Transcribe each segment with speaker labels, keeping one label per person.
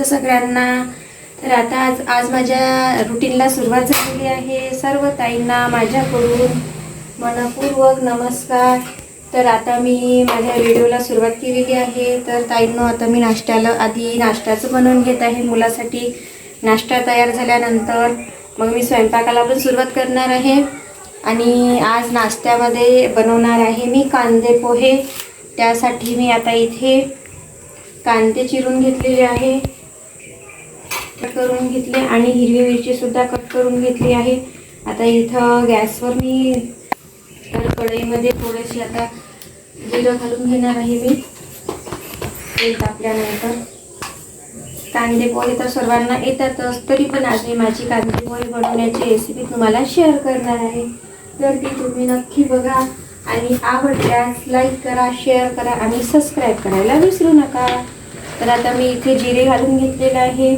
Speaker 1: सगळ्यांना। तर आता आज माझ्या रुटीनला सुरुवात झालेली आहे। सर्व ताईंना माझ्याकडून मनपूर्वक नमस्कार। तर आता मी माझ्या व्हिडिओला सुरुवात केलेली आहे। तर ताईंनो, आता मी आधी नाश्त्याचं बनवून घेत आहे मुलासाठी। नाश्ता तयार झाल्यानंतर मग मी स्वयंपाकाला पण सुरुवात करणार आहे। आणि आज नाश्त्यामध्ये बनवणार आहे मी कांदे पोहे। त्यासाठी मी आता इथे कांदे चिरून घेतलेले आहे, कट करून घेतले, आणि हिरवी मिरची सुद्धा कट करून घेतली आहे। आता इथं गॅसवर मी कढईमध्ये थोडेसे आता जिरं घालून घेणार आहे। मी तेल टाकल्यानंतर कांदे पोहे तर सर्वांना येतातच, तरी पण आज मी माझी कांदे पोहे बनवण्याची रेसिपी तुम्हाला शेअर करणार आहे। तर ती तुम्ही नक्की बघा आणि आवडल्यास लाईक करा, शेअर करा आणि सबस्क्राईब करायला विसरू नका। तर आता मी इथे जिरे घालून घेतलेले आहे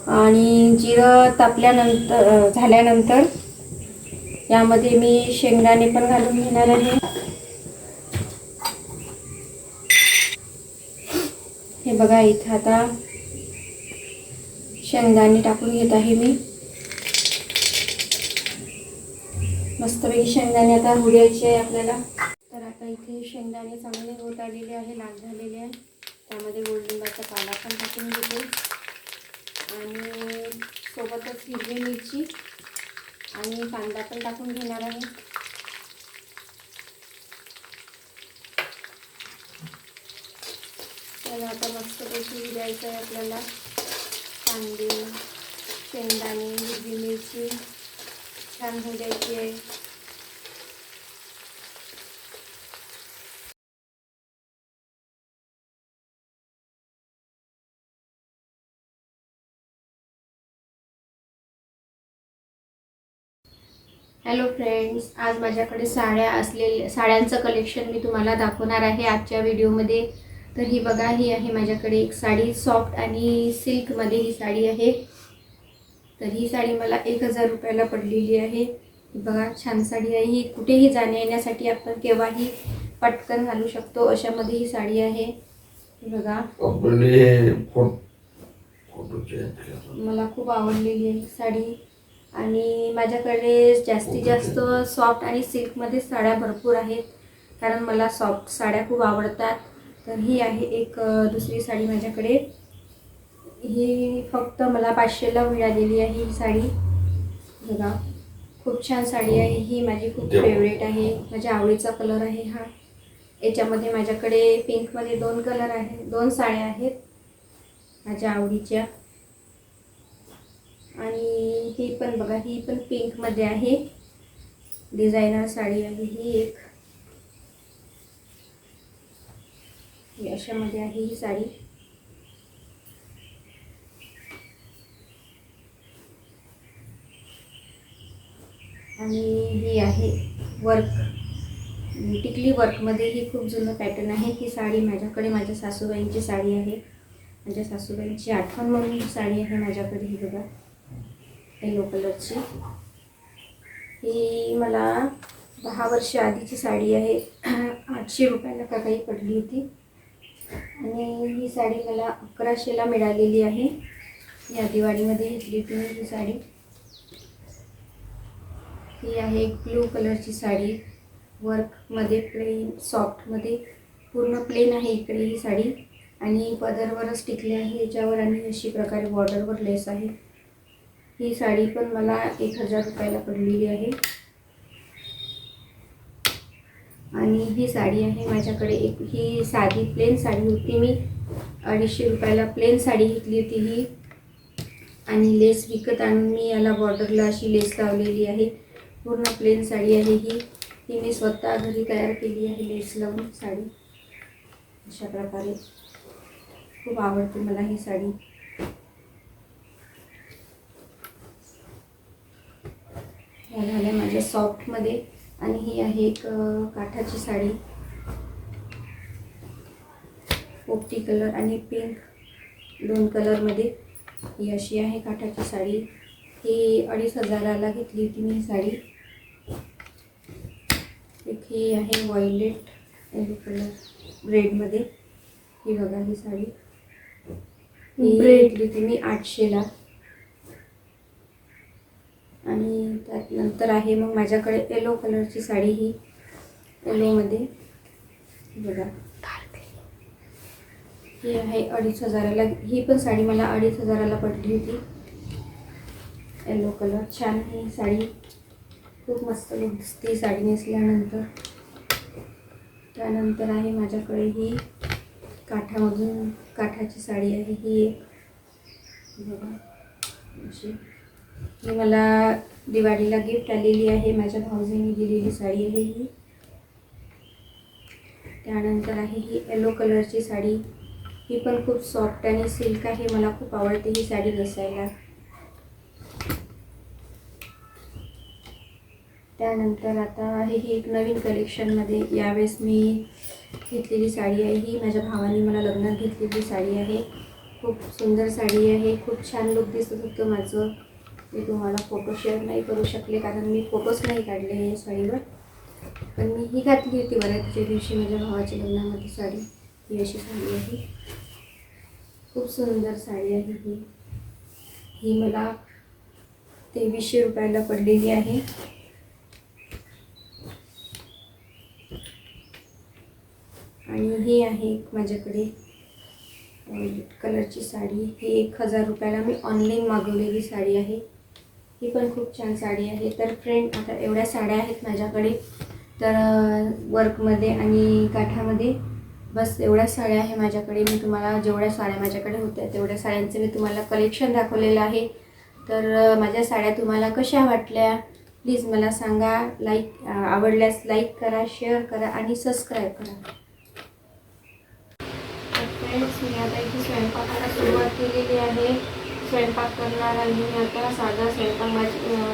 Speaker 1: आणि जिरं तापल्यानंतर झाल्यानंतर यामध्ये मी शेंगदाणे पण घालून घेणार आहे। हे बघा, इथं आता शेंगदाणे टाकून घेत आहे मी। मस्तपैकी शेंगदाणे आता होऊ द्यायचे आहे आपल्याला। तर आता इथे शेंगदाणे चांगले होत आलेले आहे, लाल झालेले आहे। त्यामध्ये गोडलिंबाचा पाला पण टाकून घेते आणि सोबतच हिरवी मिरची आणि कांदा पण टाकून घेणार आहे। त्याला आता मस्तपैकी द्यायचं आहे आपल्याला। कांदे, शेंगदाणे, हिरवी मिरची छान होऊ द्यायची आहे। हॅलो फ्रेंड्स, आज माझ्याकडे साड्यांचं कलेक्शन मी तुम्हाला दाखवणार आहे आजच्या व्हिडिओमध्ये। तर ही बघा, ही आहे माझ्याकडे एक साडी, सॉफ्ट आणि सिल्कमध्ये ही साडी आहे। तर ही साडी मला 1000 रुपयाला पडलेली आहे। बघा, छान साडी आहे ही। कुठेही जाण्या येण्यासाठी आपण केव्हाही पटकन घालू शकतो अशामध्ये ही साडी आहे। बघा, मला खूप आवडलेली आहे साडी। आणि माझ्याकडे जास्तीत जास्त सॉफ्ट आणि सिल्कमध्ये साड्या भरपूर आहेत, कारण मला सॉफ्ट साड्या खूप आवडतात। तर ही आहे एक दुसरी साडी माझ्याकडे। ही फक्त मला 500ला मिळालेली आहे ही साडी। बघा, खूप छान साडी आहे ही, माझी खूप फेवरेट आहे, माझ्या आवडीचा कलर आहे हा। याच्यामध्ये माझ्याकडे पिंकमध्ये 2 कलर आहे, 2 साड्या आहेत माझ्या आवडीच्या। आणि ही पण बघा, ही पण पिंकमध्ये आहे, डिझायनर साडी आहे ही एक। अशामध्ये आहे ही साडी। आणि ही आहे वर्क, टिकली वर्कमध्ये, ही खूप जुनं पॅटर्न आहे। ही साडी माझ्याकडे माझ्या सासूबाईंची साडी आहे, माझ्या सासूबाईंची आठवण म्हणून ही साडी आहे माझ्याकडे। ही बघा, येलो कलरची। ही मला 10 वर्ष आधीची साडी आहे, 800 रुपयाला का काही पडली होती। आणि ही साडी मला 1100ला मिळालेली आहे। या दिवाळीमध्ये घेतली होती मी ही साडी। ही आहे एक ब्लू कलरची साडी, वर्कमध्ये, प्लेन सॉफ्टमध्ये, पूर्ण प्लेन आहे इकडे ही साडी। आणि पदरवरच टिकली आहे याच्यावर, आणि अशी प्रकारे बॉर्डरवर लेस आहे। ही साडी पण मला 1000 रुपयाला पडलेली आहे। आणि ही साडी आहे माझ्याकडे एक, ही साधी प्लेन साडी होती, मी 250 रुपयाला प्लेन साडी घेतली होती ही। आणि लेस विकत आणून मी याला बॉर्डरला अशी लेस लावलेली आहे। पूर्ण प्लेन साडी आहे ही, ही मी स्वतः घरी तयार केली आहे लेस लावून साडी। अशा प्रकारे खूप आवडते मला ही साडी। ह्या झाल्या माझ्या सॉफ्टमध्ये। आणि ही आहे एक काठाची साडी, पोपटी कलर आणि पिंक 2 कलरमध्ये। ही अशी आहे काठाची साडी। ही 2500ला घेतली होती मी ही साडी। एक ही आहे व्हायलेट येलो कलर रेडमध्ये। ही बघा ही साडी, ही घेतली होती मी 800ला. आणि त्यानंतर आहे मग माझ्याकडे येलो कलरची साडी. ही येलोमध्ये बघा, ही आहे 2500ला. ही पण साडी मला 2500ला पडली होती. येलो कलर छान. ही साडी खूप मस्त लुक दिसते साडी नेसल्यानंतर. त्यानंतर आहे माझ्याकडे ही काठाची साडी आहे. ही बघा अशी. ही मला दिवाळीला गिफ्ट आलेली आहे. माझ्या भाऊजींनी दिलेली साडी आहे ही. त्यानंतर आहे ही येलो कलरची साडी. ही पण खूप सॉफ्ट आणि सिल्क आहे. मला खूप आवडते ही साडी नेसायला. त्यानंतर आता आहे ही एक नवीन कलेक्शनमध्ये यावेळेस मी घेतलेली साडी आहे. ही माझ्या भावाने मला लग्नात घेतलेली साडी आहे. खूप सुंदर साडी आहे. खूप छान लुक दिसत होतं माझं. मी तुम्हाला फोटो शेअर नाही करू शकले कारण मी फोटोच नाही काढले या साडीवर. पण मी ही घातली होती बऱ्याचच्या दिवशी माझ्या भावाच्या लग्नामध्ये साडी. ही अशी साडी आहे. खूप सुंदर साडी आहे ही. ही मला 2300 रुपयाला पडलेली आहे. आणि ही आहे माझ्याकडे कलरची साडी. ही 1000 रुपयाला मी ऑनलाईन मागवलेली साडी आहे. ही पण खूप छान साडी आहे. तर फ्रेंड, आता एवढ्या साड्या आहेत माझ्याकडे. तर वर्कमध्ये आणि काठामध्ये बस एवढ्याच साड्या आहे माझ्याकडे. मी तुम्हाला जेवढ्या साड्या माझ्याकडे होत्या तेवढ्या साड्यांचं मी तुम्हाला कलेक्शन दाखवलेलं आहे. तर माझ्या साड्या तुम्हाला कशा वाटल्या प्लीज मला सांगा. आवडल्यास लाईक करा, शेअर करा आणि सबस्क्राईब करा. तर फ्रेंड्स, मी आता इथे स्वयंपाकाला सुरुवात केलेली आहे. स्वयंपाक करणार आहे मी आता साधा स्वयंपाक.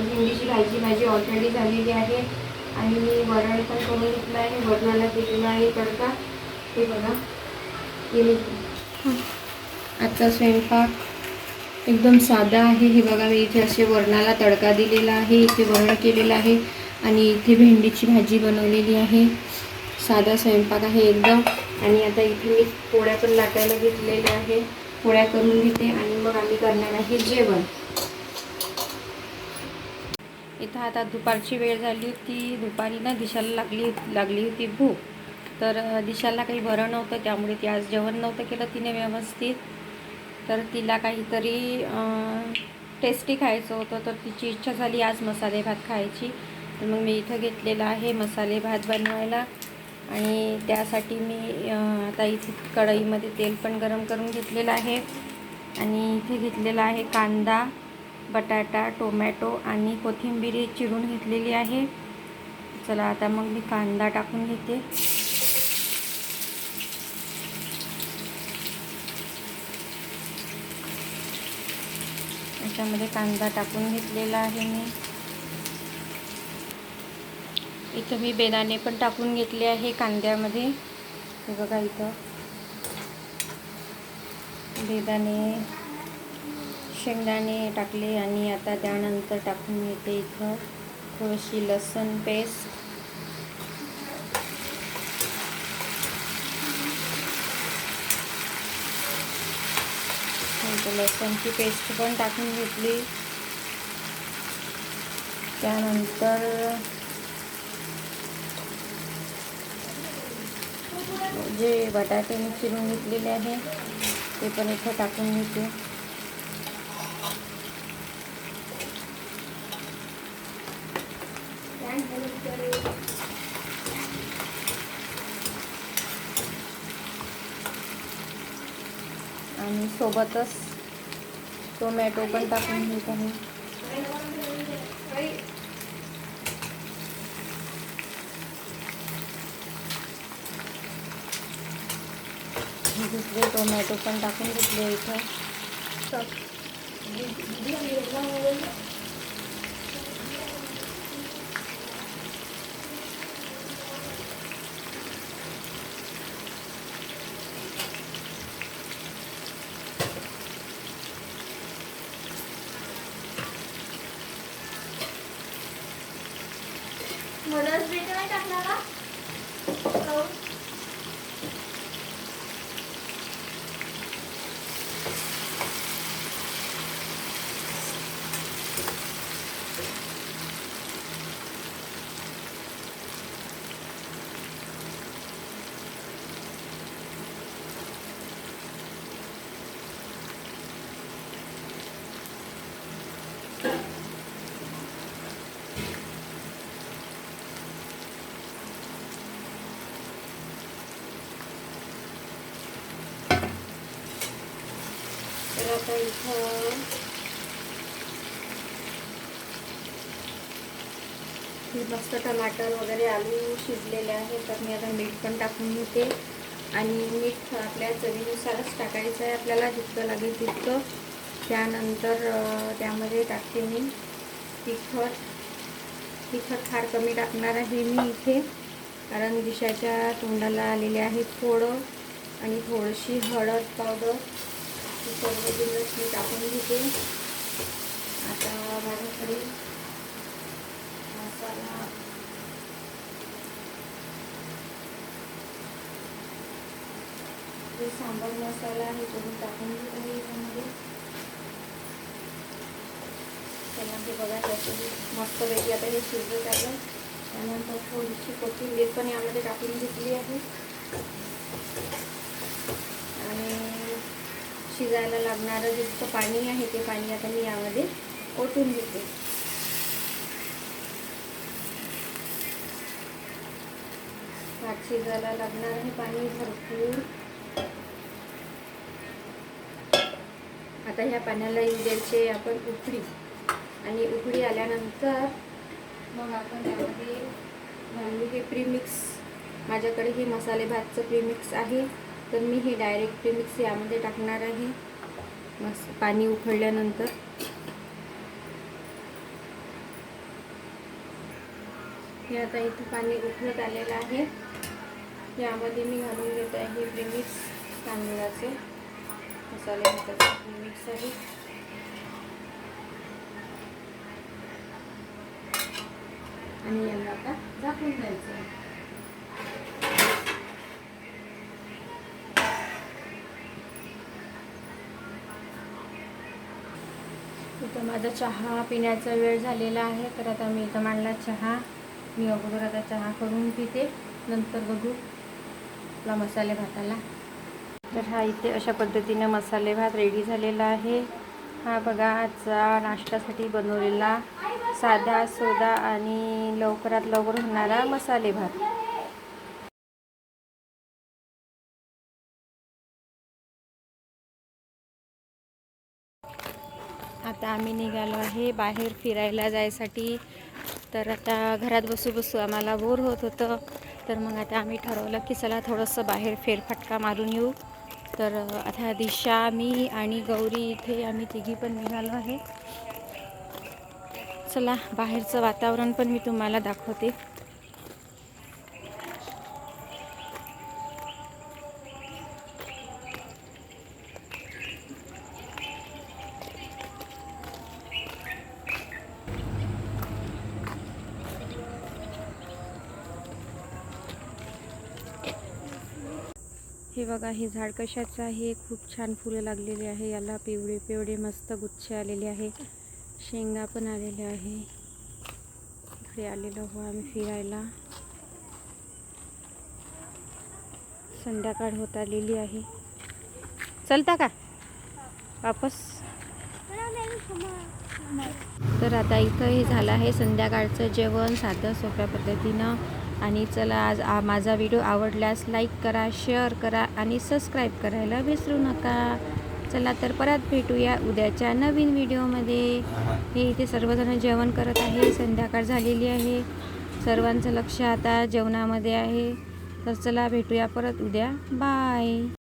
Speaker 1: भेंडीची भाजी माझी ऑलरेडी झालेली आहे. आणि मी वरण पण करून घेतलं आहे. वरणाला दिलेला आहे तडका. हे बघा, आजचा स्वयंपाक एकदम साधा आहे. हे बघा, मी इथे असे वरणाला तडका दिलेला आहे. इथे वरण केलेलं आहे आणि इथे भेंडीची भाजी बनवलेली आहे. साधा स्वयंपाक आहे एकदम. आणि आता इथे मी पोळ्या पण लाटायला घेतलेल्या आहे. पोळ्या करून घेते आणि मग आम्ही करणार आहे जेवण. इथं आता दुपारची वेळ झाली होती. दुपारी ना दिशाला लागली होती भूक. तर दिशाला काही बरं नव्हतं, त्यामुळे ती आज जेवण नव्हतं केलं तिने व्यवस्थित. तर तिला काहीतरी टेस्टी खायचं होतं. तर तिची इच्छा झाली आज मसाले भात खायची. तर मग मी इथं घेतलेला आहे मसाले भात बनवायला. आणि त्यासाठी मी आता इथे कढईमध्ये तेल पण गरम करून घेतलेलं आहे. आणि इथे घेतलेला आहे कांदा, बटाटा, टोमॅटो आणि कोथिंबीर चिरून घेतलेली आहे. चला आता मग मी कांदा टाकून घेते. याच्यामध्ये कांदा टाकून घेतलेला आहे मी. इथं मी बेदाणे पण टाकून घेतले आहे कांद्यामध्ये. हे बघा, इथं बेदाणे, शेंगदाणे टाकले. आणि आता त्यानंतर टाकून घेते इथं थोडीशी लसूण पेस्ट. लसूणची पेस्ट पण टाकून घेतली. त्यानंतर जे बटाटे मी चिरून घेतलेले आहे ते पण इथं टाकून घेते. आणि सोबतच टोमॅटो पण टाकून घेत आहे. घेतले टोमॅटो पण टाकून घेतले इथं.
Speaker 2: मलाच बेटा नाही टाकला का?
Speaker 1: तर आता इथं मस्त टमाटर वगैरे आलू शिजलेले आहे. तर मी आता मीठ पण टाकून घेते आणि मीठ आपल्या चवीनुसारच टाकायचं आहे आपल्याला, जितकं लागेल तितकं. त्यानंतर त्यामध्ये टाकते मी तिखट फार कमी टाकणार आहे मी इथे, कारण दिशाच्या तोंडाला आलेले आहे थोडं, आणि थोडीशी हळद पावडर, ही सर्व जिन्नस मी टाकून घेते. आता माझ्याकडे मसाला जो सांबार मसाला आहे तो मी टाकून घेत आहे यामध्ये. त्याला हे बघा त्याच्यामध्ये मस्तपैकी आता हे शिजत आलं. त्यानंतर थोडीशी कोथिंबीर पण यामध्ये टाकून घेतली आहे आणि शिजायला लागणारं जितकं पाणी आहे ते पाणी आता मी यामध्ये ओतून घेते. भात शिजायला लागणार आहे पाणी भरपूर. आता ह्या पाण्याला येऊ द्यायचे आपण उकळी, आणि उकळी आल्यानंतर मग आपण त्यामध्ये घालू हे प्रीमिक्स. माझ्याकडे हे मसाले भातचं प्रीमिक्स आहे, तर मी हे डायरेक्ट प्रीमिक्स यामध्ये टाकणार आहे मस्त पाणी उकळल्यानंतर. हे आता इथं पाणी उकळत आलेलं आहे. यामध्ये मी घालून घेत आहे प्रीमिक्स तांदूळाचे मसाले भाताचे प्रीमिक्स आहे. आणि याला आता झाकून द्यायचं. इथं माझा चहा पिण्याचा वेळ झालेला आहे, तर आता मी इथं मांडला चहा. मी अगोदर आता चहा करून पिते, नंतर बघू आपला मसाले भाताला. तर हा इथे अशा पद्धतीने मसाले भात रेडी झालेला आहे. हा बघा आजचा नाश्त्यासाठी बनवलेला साधा सोदा आणि लवकरात लवकर होणारा मसाले भात. आता आम्ही निघालो आहे बाहेर फिरायला जायसाठी. तर आता घरात बसू बसू आम्हाला बोर होत होतं, तर मग आता आम्ही ठरवलं की चला थोडंसं बाहेर फेरफटका मारून येऊ. तर आता दिशा, मी आणि गौरी इथे आम्ही तिघी पण निघालो आहे. चला बाहेरचं वातावरण पण मी तुम्हाला दाखवते. हे बघा हे झाड कशाचं आहे, खूप छान फुलं लागलेली आहे. याला पिवळे पिवळे मस्त गुच्छे आलेले आहे, शेंगा पण आलेले आहे. इकडे आलेलो हो आम्ही फिरायला. संध्याकाळ होत आलेली आहे. चलता का वापस? तर आता इथं हे झालं आहे संध्याकाळचं जेवण साधं सोप्या पद्धतीनं. आणि चला आज माझा व्हिडिओ आवडल्यास लाईक करा, शेअर करा आणि सबस्क्राईब करायला विसरू नका. चला तर परत भेटूया उद्याच्या नवीन व्हिडिओमध्ये. हे इथे सर्वजण जेवण करत आहे, संध्याकाळ झालेली आहे, सर्वांचं लक्ष आता जेवणामध्ये आहे. तर चला भेटूया परत उद्या. बाय.